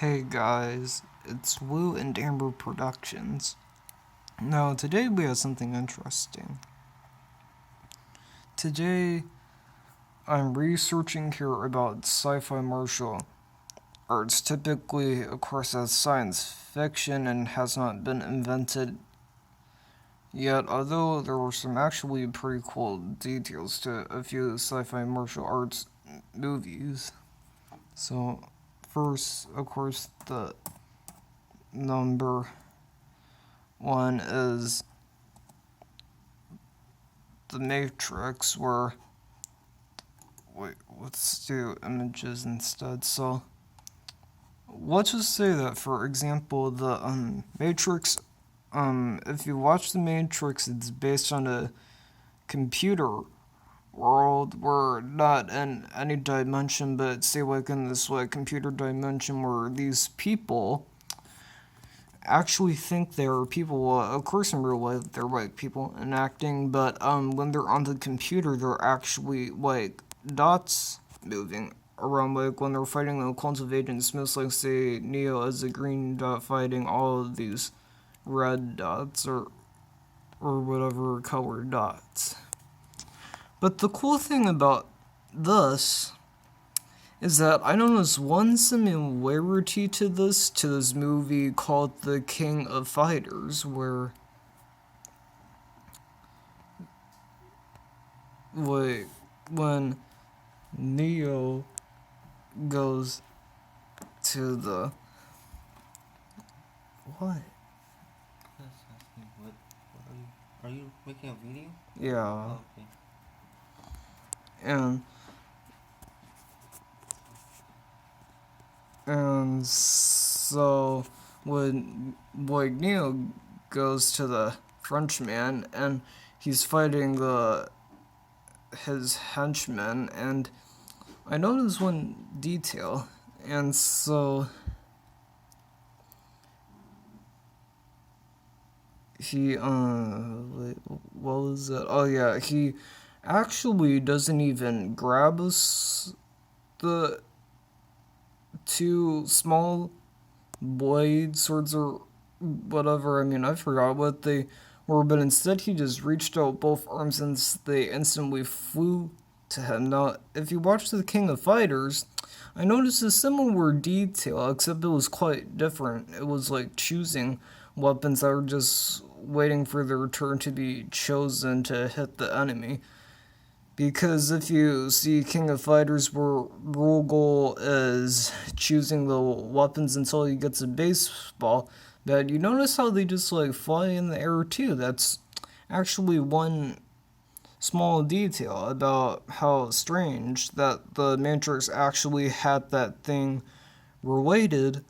Hey guys, it's Woo and Amber Productions. Now, today we have something interesting. Today, I'm researching here about sci-fi martial arts, typically, of course, as science fiction and has not been invented yet, although there were some actually pretty cool details to a few sci-fi martial arts movies. So, first, of course, the number one is The Matrix, where let's do images instead. So let's just say that, for example, the Matrix, if you watch The Matrix, it's based on a computer world where not in any dimension, but say like in this like computer dimension where these people actually think they're people. Well, of course, in real life they're like people and acting, but when they're on the computer, they're actually like dots moving around. Like when they're fighting the clones of Agent Smith, like say Neo as a green dot fighting all of these red dots or whatever color dots. But the cool thing about this is that I noticed one similarity to this movie called The King of Fighters, where like when Neo goes to the what? That's asking what are you making a video? Yeah, Oh, okay. and so when like Neo goes to the Frenchman and he's fighting his henchmen, and I noticed one detail, and so he wait, what was it? Oh yeah, he actually doesn't even grab the two small blade swords or whatever. I mean, I forgot what they were, but instead he just reached out both arms and they instantly flew to him. Now, if you watch The King of Fighters, I noticed a similar detail, except it was quite different. It was like choosing weapons that were just waiting for their turn to be chosen to hit the enemy. Because if you see King of Fighters, where Rugal is choosing the weapons until he gets a baseball bat, you notice how they just like fly in the air too. That's actually one small detail about how strange that the Matrix actually had that thing related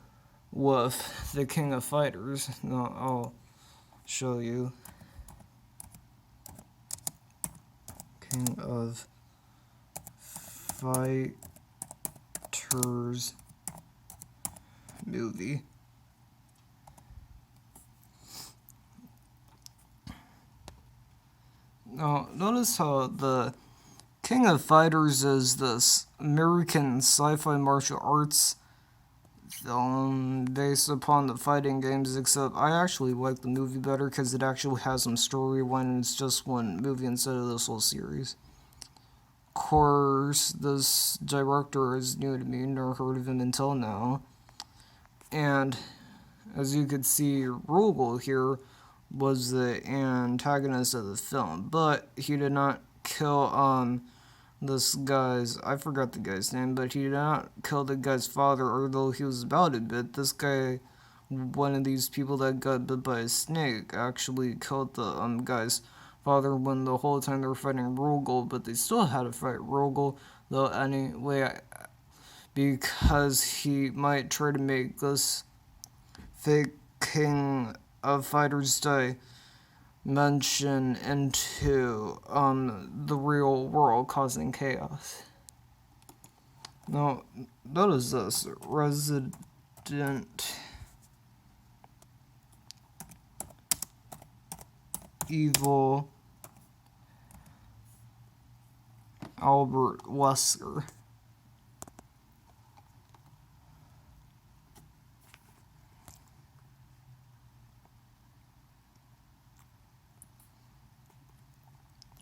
with the King of Fighters. Now I'll show you. King of Fighters movie. Now, notice how the King of Fighters is this American sci-fi martial arts film based upon the fighting games, except I actually like the movie better because it actually has some story when it's just one movie instead of this whole series. Of course, this director is new to me, never heard of him until now. And as you could see, Rugal here was the antagonist of the film, but he did not kill this guy's, I forgot the guy's name, but he did not kill the guy's father, although he was about it. But this guy, one of these people that got bit by a snake, actually killed the guy's father when the whole time they were fighting Rugal, but they still had to fight Rugal, though anyway, because he might try to make this fake King of Fighters dimension into the real world, causing chaos. Now, notice this Resident Evil Albert Wesker.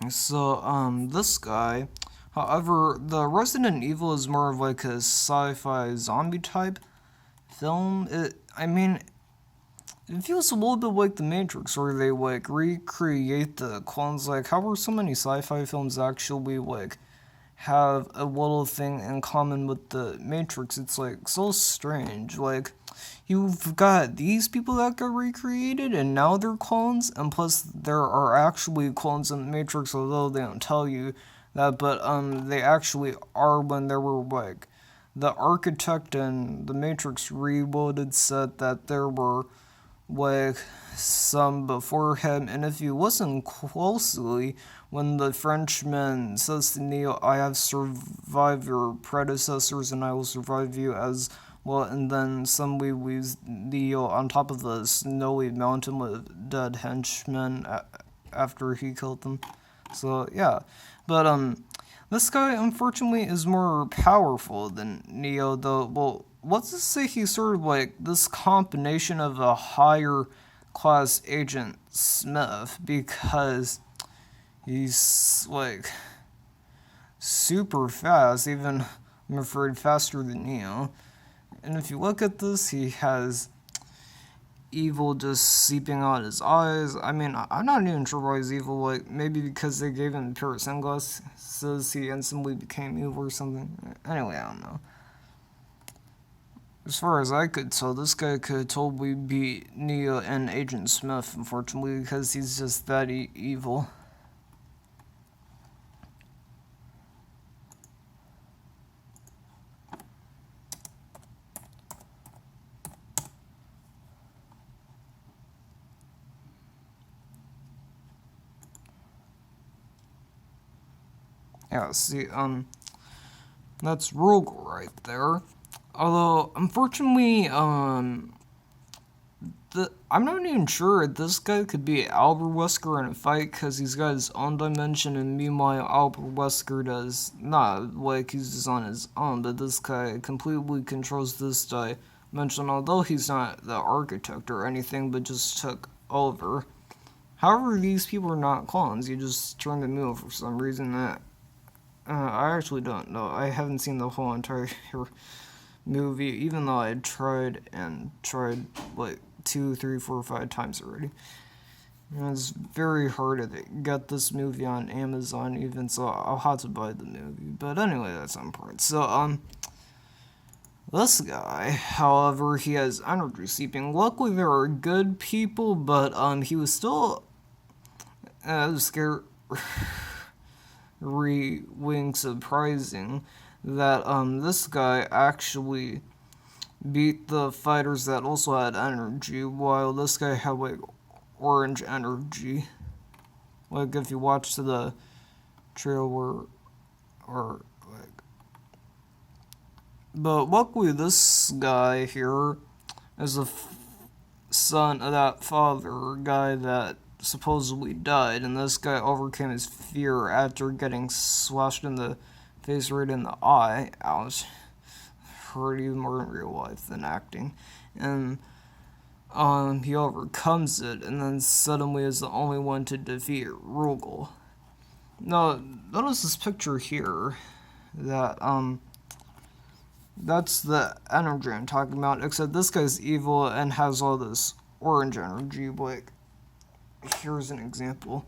So, this guy, however, the Resident Evil is more of like a sci-fi zombie type film. I mean, it feels a little bit like The Matrix, where they like recreate the clones. Like, how are so many sci-fi films actually like have a little thing in common with The Matrix? It's like so strange. Like, you've got these people that got recreated, and now they're clones, and plus there are actually clones in The Matrix, although they don't tell you that. But they actually are. When there were like the architect in The Matrix Reloaded said that there were like some before him, and if you listen closely, when the Frenchman says to Neo, "I have survived your predecessors, and I will survive you as well," and then suddenly leaves Neo on top of the snowy mountain with dead henchmen after he killed them. So yeah, but this guy unfortunately is more powerful than Neo, though. Well, let's just say he's sort of like this combination of a higher class Agent Smith, because he's like super fast, even I'm afraid faster than Neo. And if you look at this, he has evil just seeping out his eyes. I mean, I'm not even sure why he's evil. Like, maybe because they gave him a pair of sunglasses, he instantly became evil or something. Anyway, I don't know. As far as I could tell, this guy could totally beat Neo and Agent Smith, unfortunately, because he's just that evil. Yeah, see, that's Rogue right there. Although, unfortunately, I'm not even sure this guy could be Albert Wesker in a fight, because he's got his own dimension, and meanwhile Albert Wesker does not. Like, he's just on his own, but this guy completely controls this dimension, although he's not the architect or anything, but just took over. However, these people are not clones. You just turn them evil for some reason. I actually don't know. I haven't seen the whole entire movie, even though I tried like 2, 3, 4, 5 times already. And it's very hard to get this movie on Amazon, even so I'll have to buy the movie. But anyway, that's on point. So this guy, however, he has energy seeping. Luckily, there are good people, but he was still scared. Wing surprising that this guy actually beat the fighters that also had energy, while this guy had like orange energy. Like, if you watch the trailer, or like, but luckily this guy here is the son of that father guy that supposedly died, and this guy overcame his fear after getting slashed in the face right in the eye. Ouch. Hurt even more in real life than acting. And he overcomes it, and then suddenly is the only one to defeat Rugal. Now, notice this picture here, that that's the energy I'm talking about, except this guy's evil and has all this orange energy. Like, here's an example.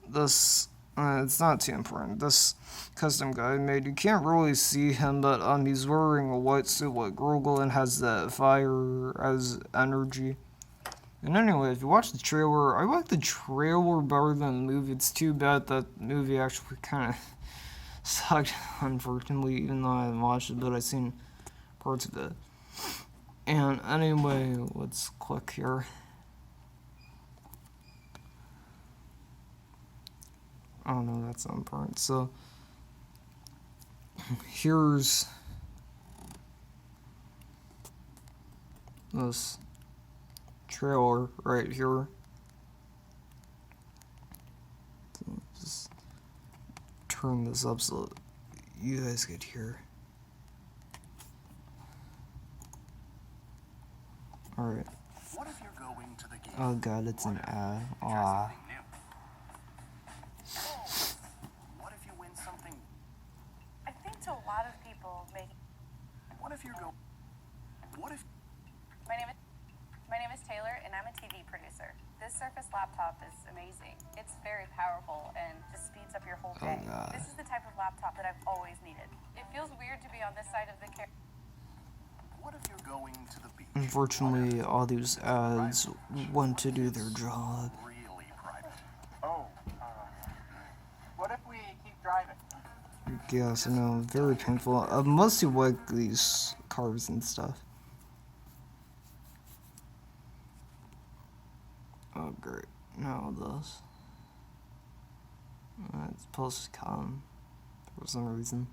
This, it's not too important. This custom guy made, you can't really see him, but he's wearing a white suit like Rugal and has that fire as energy. And anyway, if you watch the trailer, I like the trailer better than the movie. It's too bad that the movie actually kind of sucked, unfortunately, even though I haven't watched it, but I've seen parts of it. And anyway, let's click here. Oh no, that's not important. So, here's this trailer right here. So just turn this up so you guys could hear. Alright. Oh god, it's an ad. Ah. What if... My name is Taylor, and I'm a TV producer. This Surface laptop is amazing. It's very powerful and just speeds up your whole day. God. This is the type of laptop that I've always needed. It feels weird to be on this side of the camera. What if you're going to the beach? Unfortunately, all these ads want to do their job. Really private. Oh, what if we keep driving? Yes, I know, very painful. Unless you like these cars and stuff. Oh, great. Now this. It's supposed to come for some reason.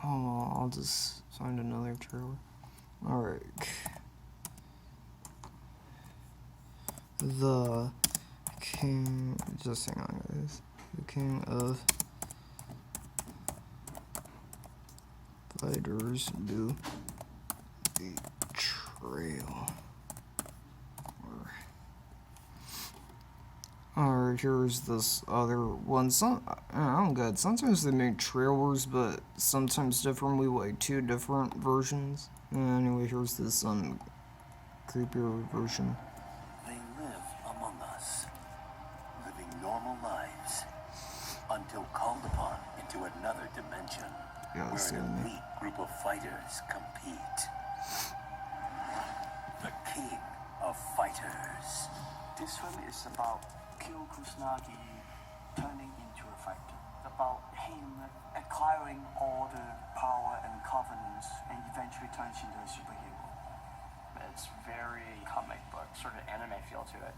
Oh, I'll just find another trailer. Alright. The King, just hang on guys. The King of Fighters do the trail. Alright, here's this other one. I don't get it. Sometimes they make trailers, but sometimes differently, like 2 different versions. Anyway, here's this creepier version. They live among us, living normal lives, until called upon into another dimension, Yeah, that's where the an enemy. elite group of fighters compete. The King of Fighters. This film is about Kyo Kusanagi turning into a fighter. About him acquiring all the power and confidence and eventually turns into a superhero. It's very comic book, sort of anime feel to it.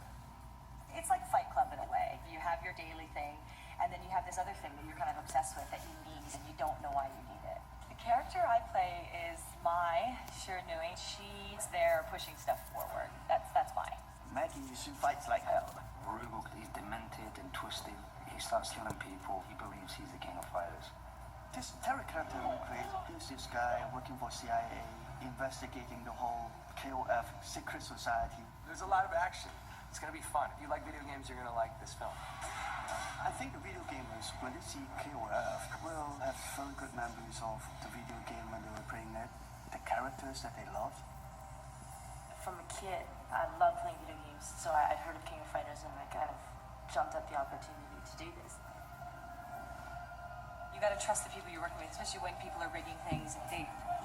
It's like Fight Club in a way. You have your daily thing, and then you have this other thing that you're kind of obsessed with that you need, and you don't know why you need it. The character I play is Mai Shiranui. She's there pushing stuff forward. That's Mai. Maggie Yusu fights like hell. Rugal is demented and twisted. He starts killing people. He believes he's the king of fighters. This terror character we create, here's this guy working for CIA, investigating the whole KOF secret society. There's a lot of action. It's gonna be fun. If you like video games, you're gonna like this film. I think the video gamers, when they see KOF, will have very good memories of the video game when they were playing it, the characters that they love. From a kid, I love playing video games, so I'd heard of King of Fighters, and I kind of jumped at the opportunity to do this. You gotta trust the people you're working with, especially when people are rigging things. They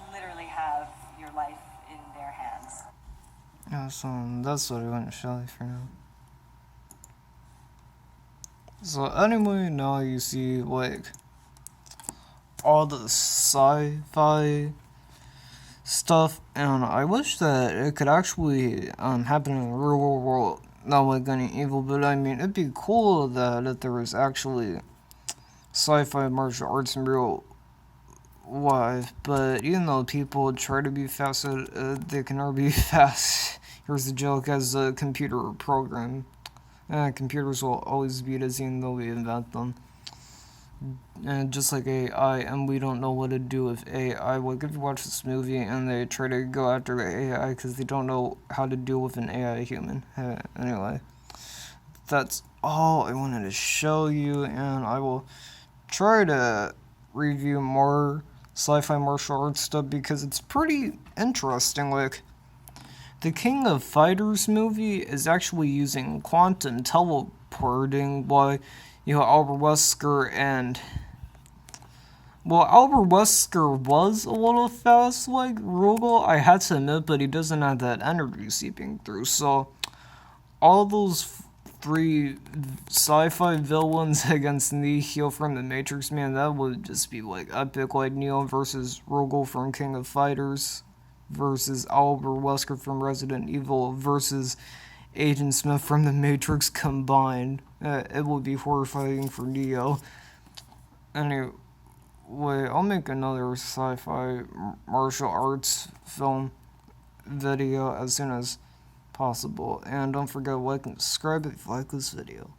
literally have your life in their hands. Yeah, so that's what I want to show you for now. So anyway, now you see like all the sci-fi stuff, and I wish that it could actually happen in the real world, not like any evil, but I mean it'd be cool that if there was actually sci-fi martial arts in real life, but even though people try to be fast, they can never be fast. Here's the joke: as a computer program, computers will always beat us even though we invent them. And just like AI, and we don't know what to do with AI. Like if you watch this movie and they try to go after the AI because they don't know how to deal with an AI human. Anyway, that's all I wanted to show you, and I will try to review more sci-fi martial arts stuff because it's pretty interesting. Like the King of Fighters movie is actually using quantum teleporting, while you know Albert Wesker and Albert Wesker was a little fast like Rugal, I had to admit, but he doesn't have that energy seeping through. So all those 3 sci-fi villains against Neo from the Matrix, man, that would just be like epic. Like Neo versus Rugal from King of Fighters versus Albert Wesker from Resident Evil versus Agent Smith from the Matrix combined. It would be horrifying for Neo. Anyway, I'll make another sci-fi martial arts film video as soon as possible. And don't forget to like and subscribe if you like this video.